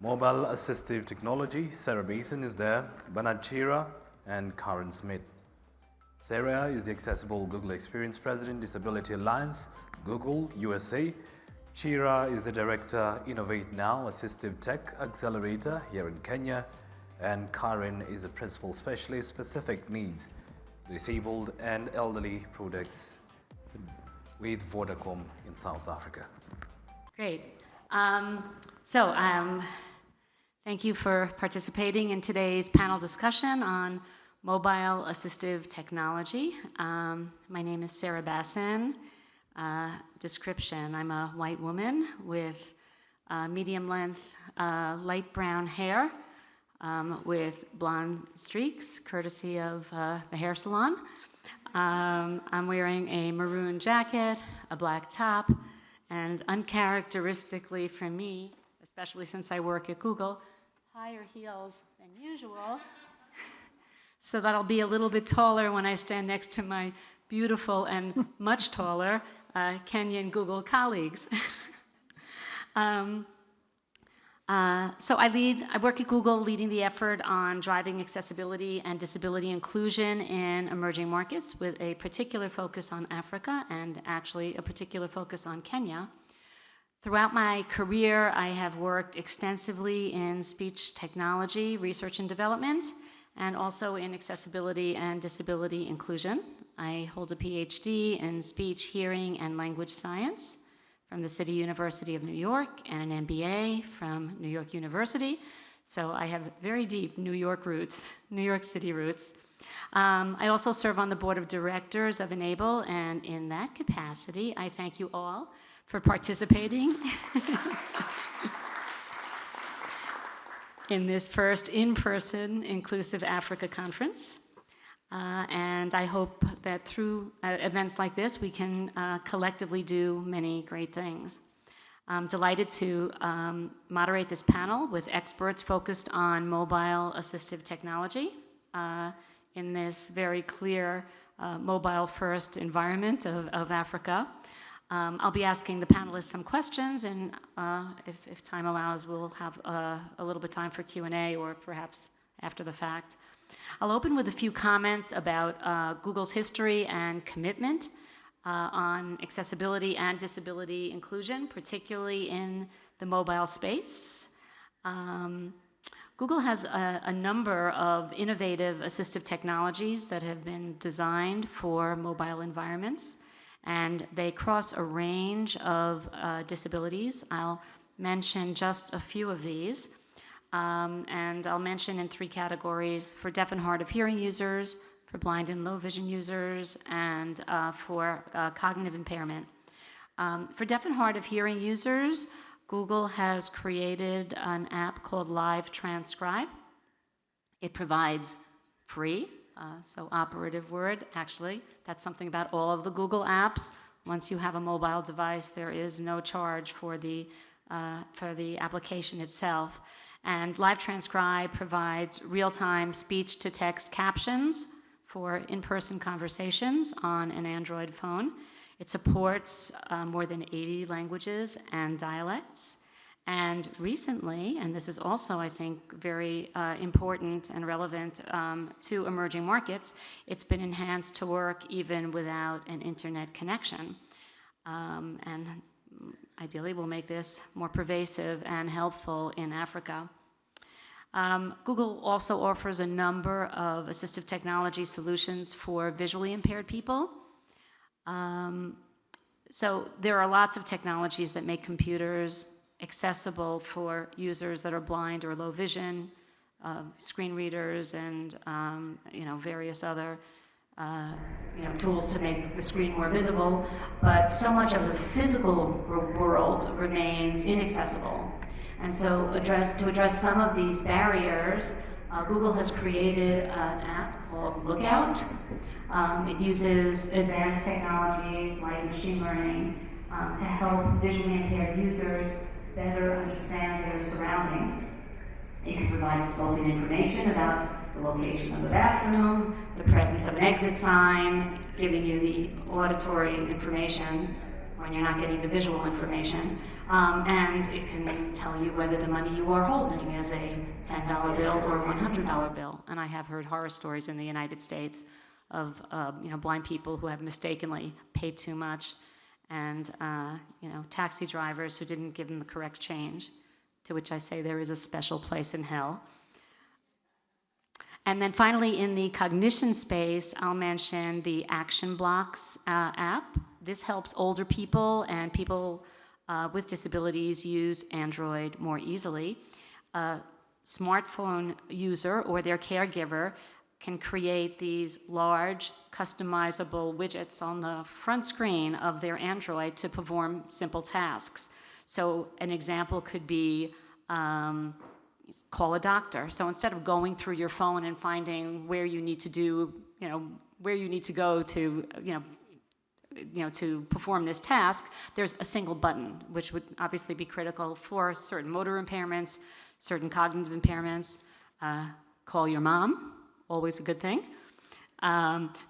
Mobile Assistive Technology, Sara Basson is there, Chiira, and Smit. Sara is the Accessible Google Experience President, Disability Alliance, Google, USA. Chiira is the Director, Innovate Now, Assistive Tech, Accelerator here in Kenya. And Karen is a Principal Specialist, Specific Needs, Disabled and Elderly Products with Vodacom in South Africa. Great. Thank you for participating in today's panel discussion on mobile assistive technology. My name is Sara Basson. Description, I'm a white woman with medium length, light brown hair with blonde streaks, courtesy of the hair salon. I'm wearing a maroon jacket, a black top, and uncharacteristically for me, especially since I work at Google, higher heels than usual. So that I'll be a little bit taller when I stand next to my beautiful and much taller Kenyan Google colleagues. So I work at Google leading the effort on driving accessibility and disability inclusion in emerging markets with a particular focus on Africa and actually a particular focus on Kenya. Throughout my career, I have worked extensively in speech technology, research and development, and also in accessibility and disability inclusion. I hold a PhD in speech, hearing, and language science from the City University of New York and an MBA from New York University. So I have very deep New York roots, New York City roots. I also serve on the board of directors of Enable, and in that capacity, I thank you all for participating in this first in-person Inclusive Africa Conference. And I hope that through events like this, we can collectively do many great things. I'm delighted to moderate this panel with experts focused on mobile assistive technology in this very clear mobile-first environment of Africa. I'll be asking the panelists some questions, and if time allows, we'll have a little bit of time for Q&A or perhaps after the fact. I'll open with a few comments about Google's history and commitment on accessibility and disability inclusion, particularly in the mobile space. Google has a number of innovative assistive technologies that have been designed for mobile environments, and they cross a range of disabilities. I'll mention just a few of these. And I'll mention in three categories: for deaf and hard of hearing users, for blind and low vision users, and for cognitive impairment. For deaf and hard of hearing users, Google has created an app called Live Transcribe. It provides free, so operative word, actually, that's something about all of the Google apps. Once you have a mobile device, there is no charge for the application itself. And Live Transcribe provides real-time speech-to-text captions for in-person conversations on an Android phone. It supports more than 80 languages and dialects. And recently, and this is also, I think, very important and relevant to emerging markets, it's been enhanced to work even without an internet connection. And ideally, we'll make this more pervasive and helpful in Africa. Google also offers a number of assistive technology solutions for visually impaired people. So there are lots of technologies that make computers accessible for users that are blind or low vision, screen readers, and various other tools to make the screen more visible, but so much of the physical world remains inaccessible. And so to address some of these barriers, Google has created an app called Lookout. It uses advanced technologies like machine learning to help visually impaired users better understand their surroundings. It can provide scoping information about the location of the bathroom, the presence of an exit sign, giving you the auditory information when you're not getting the visual information. And it can tell you whether the money you are holding is a $10 bill or a $100 bill. And I have heard horror stories in the United States of blind people who have mistakenly paid too much, and taxi drivers who didn't give them the correct change, to which I say there is a special place in hell. And then finally, in the cognition space, I'll mention the Action Blocks app. This helps older people and people with disabilities use Android more easily. A smartphone user or their caregiver can create these large, customizable widgets on the front screen of their Android to perform simple tasks. So an example could be call a doctor. So instead of going through your phone and finding where you need to do, where you need to go to, to perform this task, there's a single button, which would obviously be critical for certain motor impairments, certain cognitive impairments. Call your mom, always a good thing.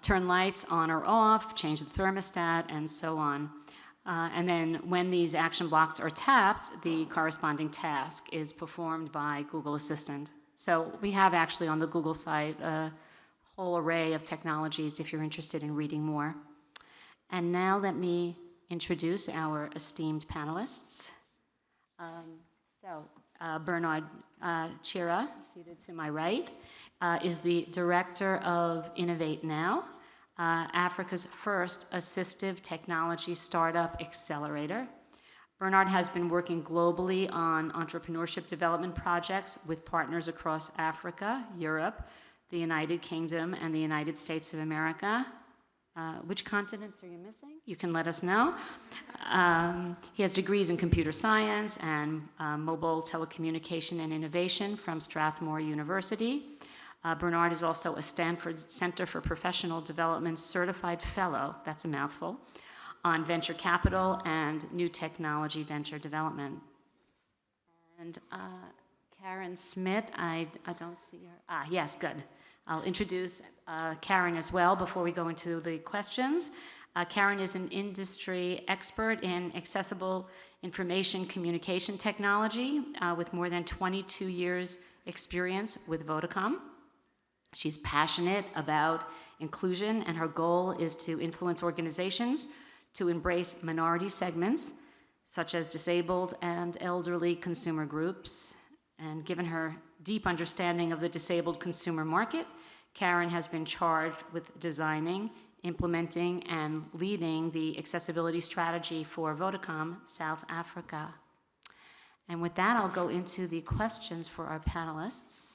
Turn lights on or off, change the thermostat, and so on. And then when these action blocks are tapped, the corresponding task is performed by Google Assistant. So we have actually on the Google site a whole array of technologies if you're interested in reading more. And now let me introduce our esteemed panelists. Bernard Chiira, seated to my right, is the director of Innovate Now, Africa's first assistive technology startup accelerator. Bernard has been working globally on entrepreneurship development projects with partners across Africa, Europe, the United Kingdom, and the United States of America. Which continents are you missing? You can let us know. He has degrees in computer science and mobile telecommunication and innovation from Strathmore University. Bernard is also a Stanford Center for Professional Development Certified Fellow, that's a mouthful, on venture capital and new technology venture development. And Karen Smit, I don't see her. Yes, good. I'll introduce Karen as well before we go into the questions. Karen is an industry expert in accessible information communication technology with more than 22 years experience with Vodacom. She's passionate about inclusion, and her goal is to influence organizations to embrace minority segments, such as disabled and elderly consumer groups. And given her deep understanding of the disabled consumer market, Karen has been charged with designing, implementing, and leading the accessibility strategy for Vodacom South Africa. And with that, I'll go into the questions for our panelists.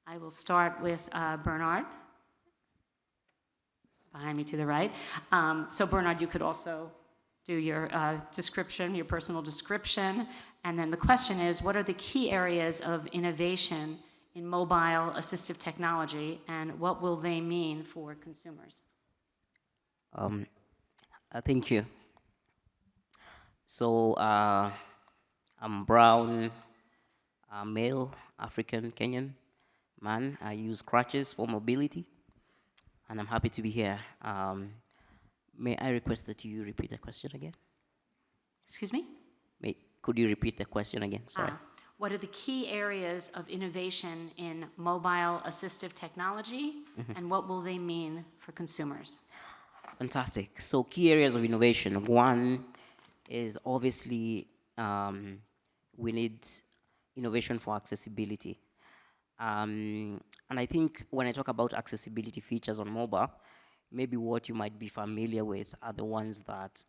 I will start with Bernard, behind me to the right. So Bernard, you could also do your description, your personal description. And then the question is, what are the key areas of innovation in mobile assistive technology, and what will they mean for consumers? Thank you. So I'm brown, male, African, Kenyan man. I use crutches for mobility, and I'm happy to be here. May I request that you repeat the question again? Excuse me? Could you repeat the question again? Sorry. What are the key areas of innovation in mobile assistive technology, and what will they mean for consumers? Fantastic. So key areas of innovation. One is obviously we need innovation for accessibility. And I think when I talk about accessibility features on mobile, maybe what you might be familiar with are the ones that,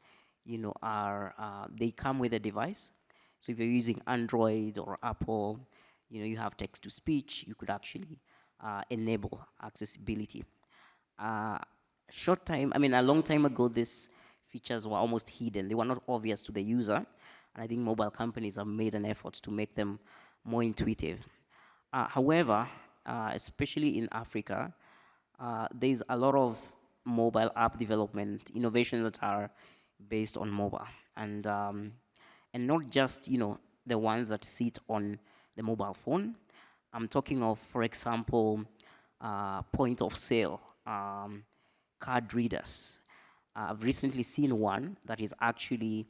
they come with a device. So if you're using Android or Apple, you have text-to-speech, you could actually enable accessibility. A long time ago, these features were almost hidden. They were not obvious to the user. And I think mobile companies have made an effort to make them more intuitive. However, especially in Africa, there's a lot of mobile app development, innovations that are based on mobile. And not just, the ones that sit on the mobile phone. I'm talking of, for example, point of sale, card readers, I've recently seen one that is actually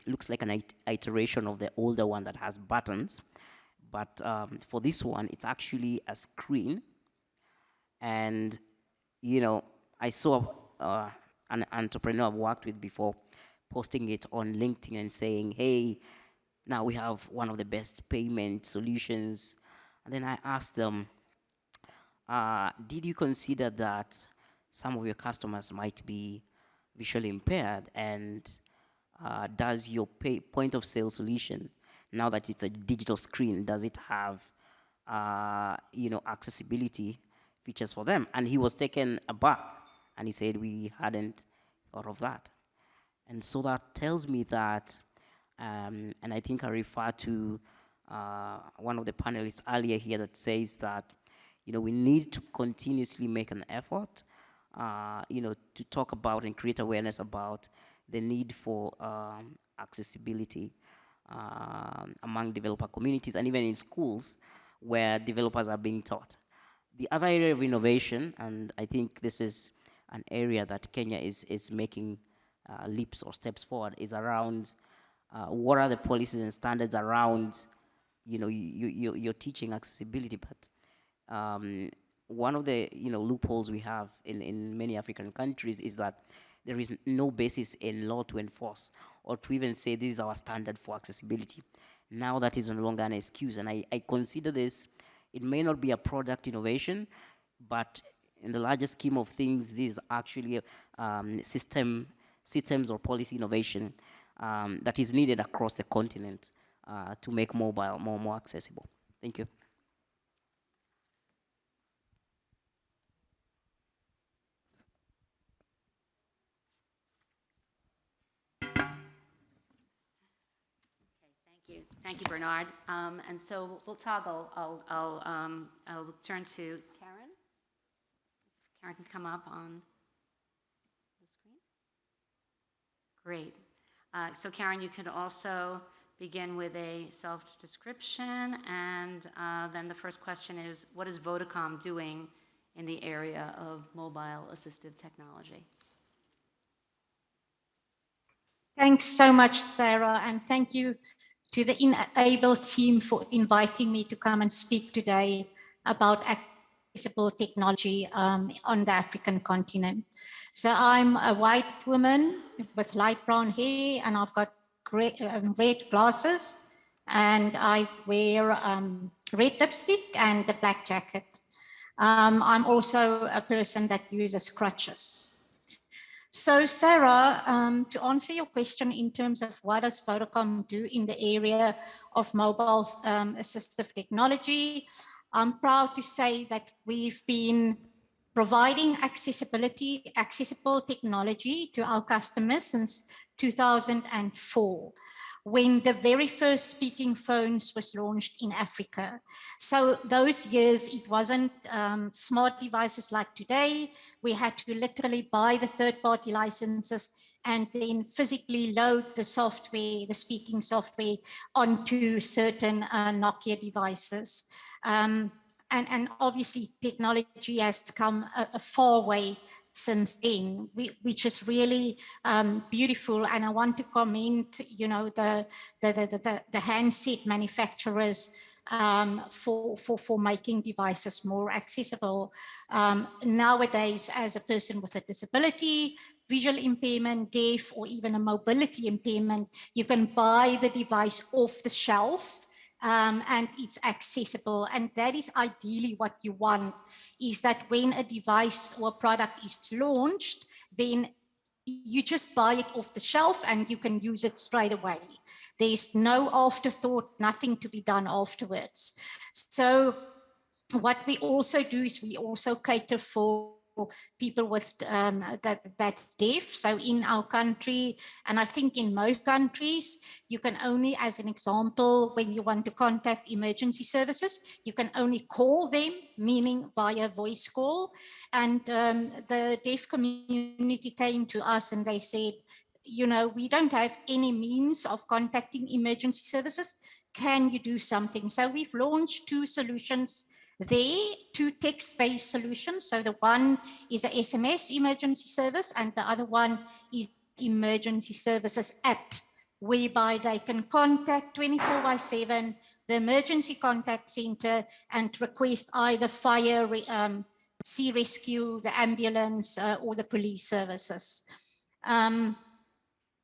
looks like an iteration of the older one that has buttons. But for this one, it's actually a screen. And, you know, I saw an entrepreneur I've worked with before posting it on LinkedIn and saying, hey, now we have one of the best payment solutions. And then I asked them, did you consider that some of your customers might be visually impaired, and does your point of sale solution, now that it's a digital screen, does it have accessibility features for them? And he was taken aback, and he said we hadn't thought of that. And so that tells me that, and I think I refer to one of the panelists earlier here that says that, we need to continuously make an effort, to talk about and create awareness about the need for accessibility among developer communities, and even in schools where developers are being taught. The other area of innovation, and I think this is an area that Kenya is making leaps or steps forward, is around what are the policies and standards around, you're teaching accessibility, but one of the loopholes we have in many African countries is that there is no basis in law to enforce or to even say this is our standard for accessibility. Now that is no longer an excuse, and I consider this, it may not be a product innovation, but in the larger scheme of things, this is actually systems or policy innovation that is needed across the continent to make mobile more accessible. Thank you. Thank you, Bernard. And so we'll toggle. I'll turn to Karen. Karen can come up on the screen. Great. So Karen, you could also begin with a self-description, and then the first question is, what is Vodacom doing in the area of mobile assistive technology? Thanks so much, Sara, and thank you to the Enable team for inviting me to come and speak today about accessible technology on the African continent. So I'm a white woman with light brown hair, and I've got red glasses, and I wear red lipstick and a black jacket. I'm also a person that uses crutches. So Sara, to answer your question in terms of what does Vodacom do in the area of mobile assistive technology, I'm proud to say that we've been providing accessible technology to our customers since 2004, when the very first speaking phones was launched in Africa. So those years, it wasn't smart devices like today. We had to literally buy the third-party licenses and then physically load the software, the speaking software, onto certain Nokia devices. And obviously, technology has come a far way since then, which is really beautiful. And I want to commend, the handset manufacturers for making devices more accessible. Nowadays, as a person with a disability, visual impairment, deaf, or even a mobility impairment, you can buy the device off the shelf. And it's accessible, and that is ideally what you want, is that when a device or a product is launched, then you just buy it off the shelf and you can use it straight away. There's no afterthought, nothing to be done afterwards. So what we also do is we also cater for people with that's deaf. So in our country, and I think in most countries, you can only, as an example, when you want to contact emergency services, you can only call them, meaning via voice call. And the deaf community came to us and they said, we don't have any means of contacting emergency services. Can you do something? So we've launched 2 solutions there, 2 text-based solutions. So the one is a SMS emergency service, and the other one is emergency services app, whereby they can contact 24/7 the emergency contact center and request either fire, sea rescue, the ambulance, or the police services.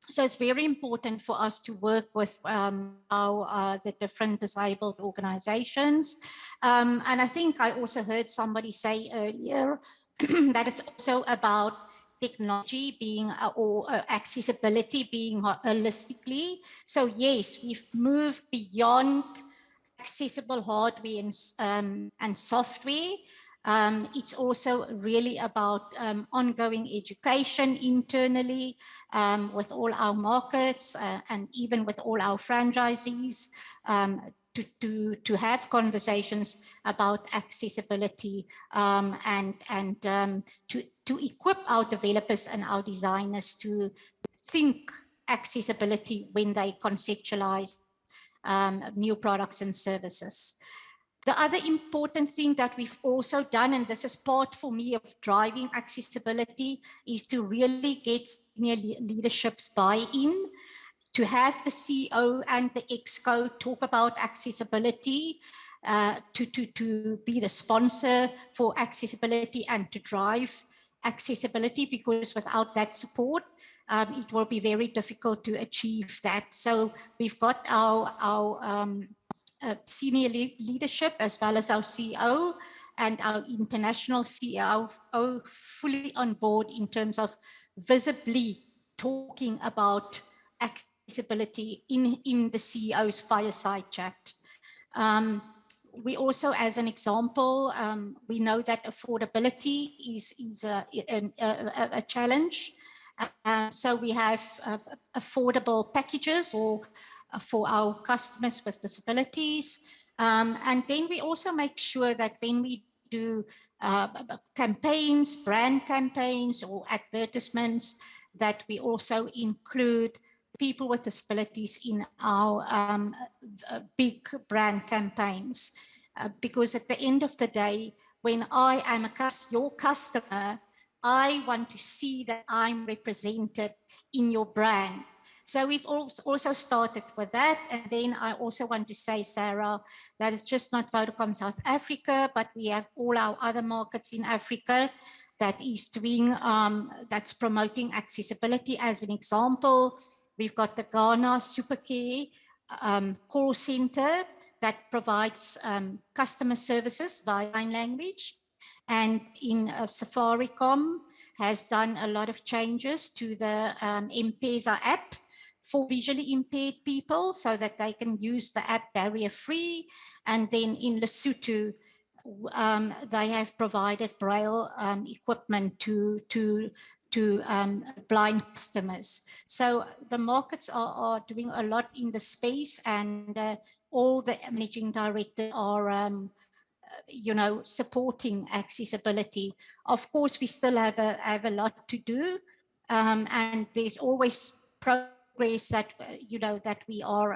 So it's very important for us to work with the different disabled organizations. And I think I also heard somebody say earlier that it's also about technology being or accessibility being holistically. So yes, we've moved beyond accessible hardware and software. It's also really about ongoing education internally with all our markets and even with all our franchisees to have conversations about accessibility and to equip our developers and our designers to think accessibility when they conceptualize new products and services. The other important thing that we've also done, and this is part for me of driving accessibility, is to really get senior leadership's buy-in, to have the CEO and the ExCo talk about accessibility, to be the sponsor for accessibility and to drive accessibility, because without that support, it will be very difficult to achieve that. So we've got our senior leadership as well as our CEO and our international CEO fully on board in terms of visibly talking about accessibility in the CEO's fireside chat. We also, as an example, we know that affordability is a challenge. So we have affordable packages for our customers with disabilities. And then we also make sure that when we do campaigns, brand campaigns or advertisements, that we also include people with disabilities in our big brand campaigns. Because at the end of the day, when I am your customer, I want to see that I'm represented in your brand. So we've also started with that. And then I also want to say, Sara, that it's just not Vodacom South Africa, but we have all our other markets in Africa that is doing, that's promoting accessibility. As an example, we've got the Ghana Supercare call center that provides customer services via sign language. And in Safaricom has done a lot of changes to the M-Pesa app for visually impaired people so that they can use the app barrier-free. And then in Lesotho, they have provided Braille equipment to blind customers. So the markets are doing a lot in the space, and all the managing directors are supporting accessibility. Of course, we still have a lot to do, and there's always progress that that we are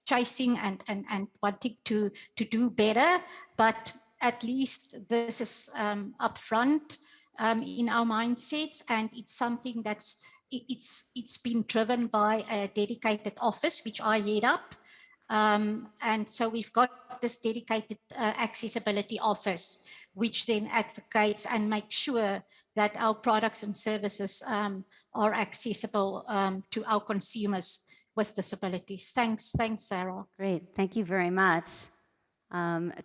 chasing and wanting to do better. But at least this is upfront in our mindsets, and it's something that's it's been driven by a dedicated office which I head up. And so we've got this dedicated accessibility office, which then advocates and makes sure that our products and services are accessible to our consumers with disabilities. Thanks, Sara. Great, thank you very much.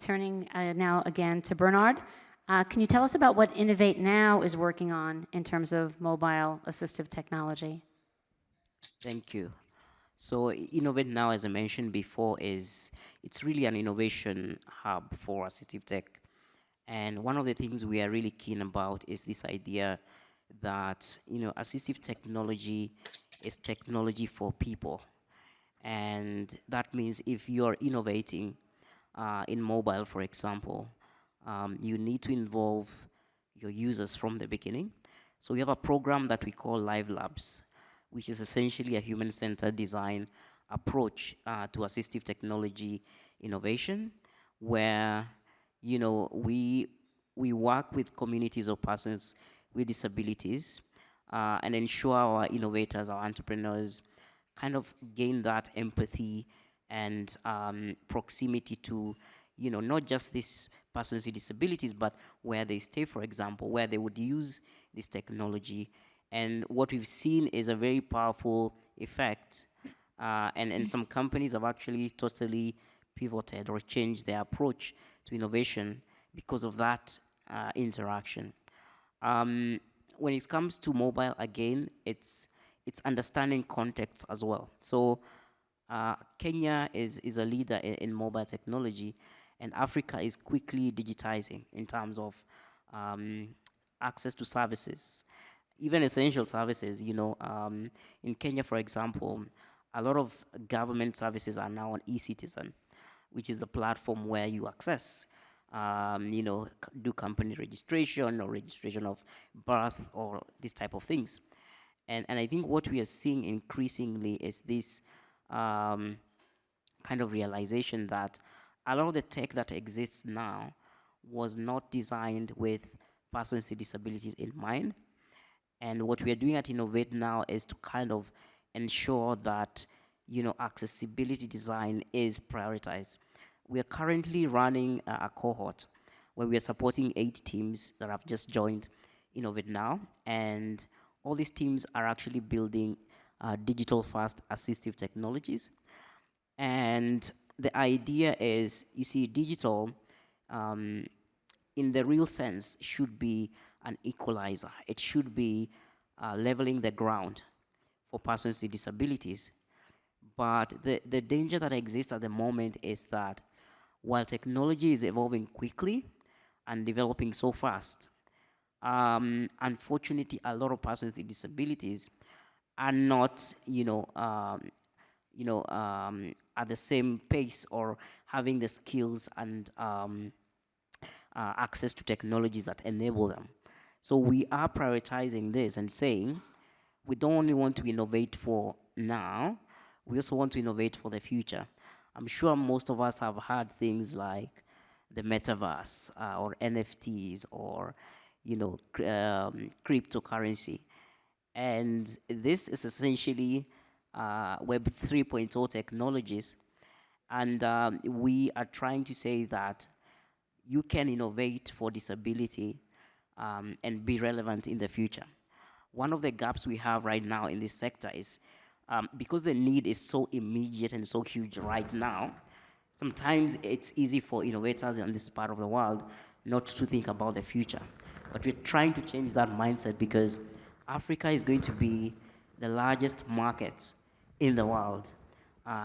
Turning now again to Bernard. Can you tell us about what Innovate Now is working on in terms of mobile assistive technology? Thank you. So Innovate Now, as I mentioned before, it's really an innovation hub for assistive tech. And one of the things we are really keen about is this idea that, assistive technology is technology for people. And that means if you're innovating in mobile, for example, you need to involve your users from the beginning. So we have a program that we call Live Labs, which is essentially a human-centered design approach to assistive technology innovation, where we work with communities of persons with disabilities and ensure our innovators, our entrepreneurs, kind of gain that empathy and proximity to, not just these persons with disabilities, but where they stay, for example, where they would use this technology. And what we've seen is a very powerful effect. And some companies have actually totally pivoted or changed their approach to innovation because of that interaction. When it comes to mobile, again, it's understanding context as well. So Kenya is a leader in mobile technology, and Africa is quickly digitizing in terms of access to services, even essential services. In Kenya, for example, a lot of government services are now on eCitizen, which is a platform where you access, do company registration or registration of birth or this type of things. And I think what we are seeing increasingly is this kind of realization that a lot of the tech that exists now was not designed with persons with disabilities in mind. And what we are doing at Innovate now is to kind of ensure that, accessibility design is prioritized. We are currently running a cohort where we are supporting 8 teams that have just joined Innovate now. And all these teams are actually building digital-first assistive technologies. And the idea is, you see, digital, in the real sense, should be an equalizer. It should be leveling the ground for persons with disabilities. But the danger that exists at the moment is that while technology is evolving quickly and developing so fast, unfortunately, a lot of persons with disabilities are not, at the same pace or having the skills and access to technologies that enable them. So we are prioritizing this and saying, we don't only want to innovate for now, we also want to innovate for the future. I'm sure most of us have heard things like the metaverse or NFTs or, cryptocurrency. And this is essentially Web 3.0 technologies. And we are trying to say that you can innovate for disability and be relevant in the future. One of the gaps we have right now in this sector is because the need is so immediate and so huge right now, sometimes it's easy for innovators in this part of the world not to think about the future. But we're trying to change that mindset because Africa is going to be the largest market in the world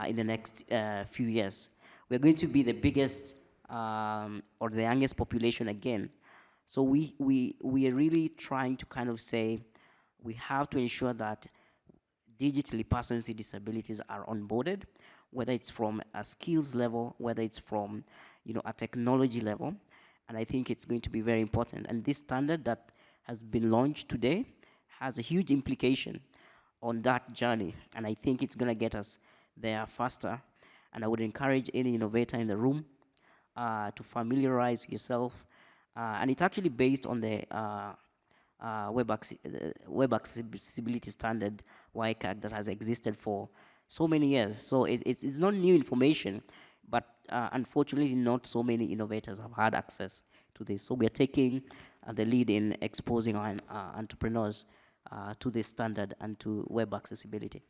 in the next few years. We're going to be the biggest or the youngest population again. So we are really trying to kind of say we have to ensure that digitally persons with disabilities are onboarded, whether it's from a skills level, whether it's from a technology level. And I think it's going to be very important. And this standard that has been launched today has a huge implication on that journey. And I think it's going to get us there faster. And I would encourage any innovator in the room to familiarize yourself. And it's actually based on the Web Accessibility Standard, WCAG, that has existed for so many years. So it's not new information, but unfortunately not so many innovators have had access to this. So we're taking the lead in exposing our entrepreneurs to this standard and to web accessibility.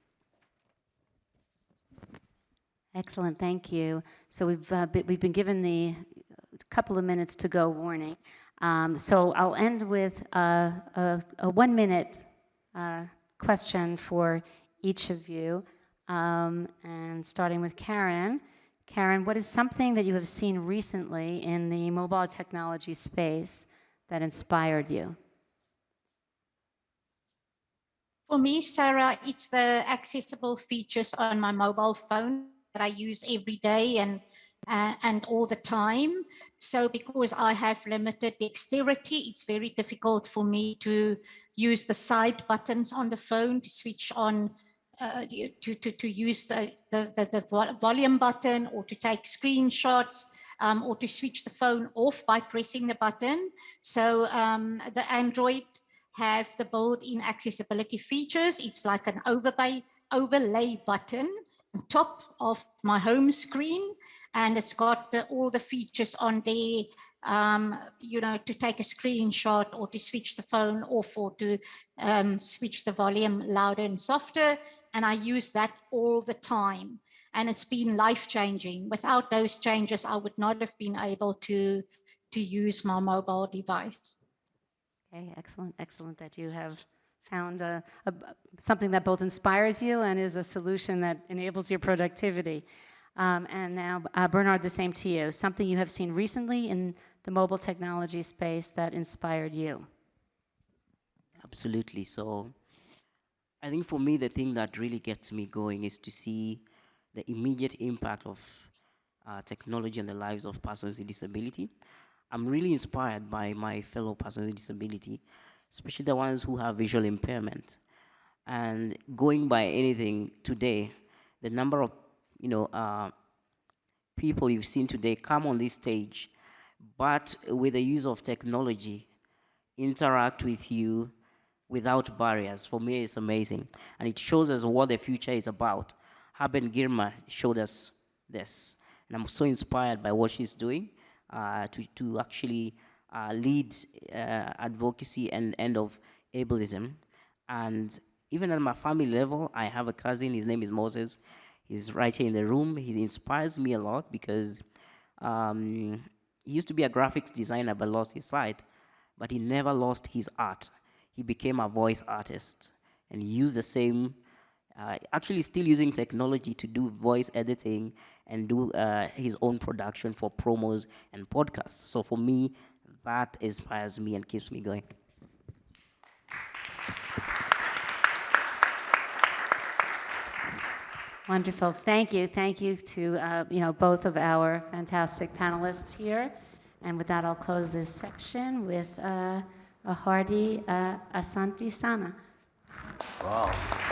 Excellent, thank you. So we've been given the couple of minutes to go warning. So I'll end with a 1-minute question for each of you, and starting with Karen. Karen, what is something that you have seen recently in the mobile technology space that inspired you? For me, Sarah, it's the accessible features on my mobile phone that I use every day, and and all the time. So because I have limited dexterity, it's very difficult for me to use the side buttons on the phone to switch on, to use the volume button, or to take screenshots, or to switch the phone off by pressing the button. So the Android have the built-in accessibility features. It's like an overlay button on top of my home screen, and it's got all the features on there, to take a screenshot, or to switch the phone off, or to switch the volume louder and softer. And I use that all the time. And it's been life-changing. Without those changes, I would not have been able to use my mobile device. Okay, excellent, excellent that you have found something that both inspires you and is a solution that enables your productivity. And now, Bernard, the same to you. Something you have seen recently in the mobile technology space that inspired you. Absolutely. So I think for me, the thing that really gets me going is to see the immediate impact of technology on the lives of persons with disability. I'm really inspired by my fellow persons with disability, especially the ones who have visual impairment. And going by anything today, the number of people you've seen today come on this stage, but with the use of technology, interact with you without barriers. For me, it's amazing. And it shows us what the future is about. Haben Girma showed us this. And I'm so inspired by what she's doing to actually lead advocacy and end of ableism. And even at my family level, I have a cousin, his name is Moses. He's right here in the room. He inspires me a lot because he used to be a graphics designer but lost his sight, but he never lost his art. He became a voice artist and used the same, actually still using technology to do voice editing and do his own production for promos and podcasts. So for me, that inspires me and keeps me going. Wonderful. Thank you. Thank you to both of our fantastic panelists here. And with that, I'll close this section with a hearty Asante Sana. Wow.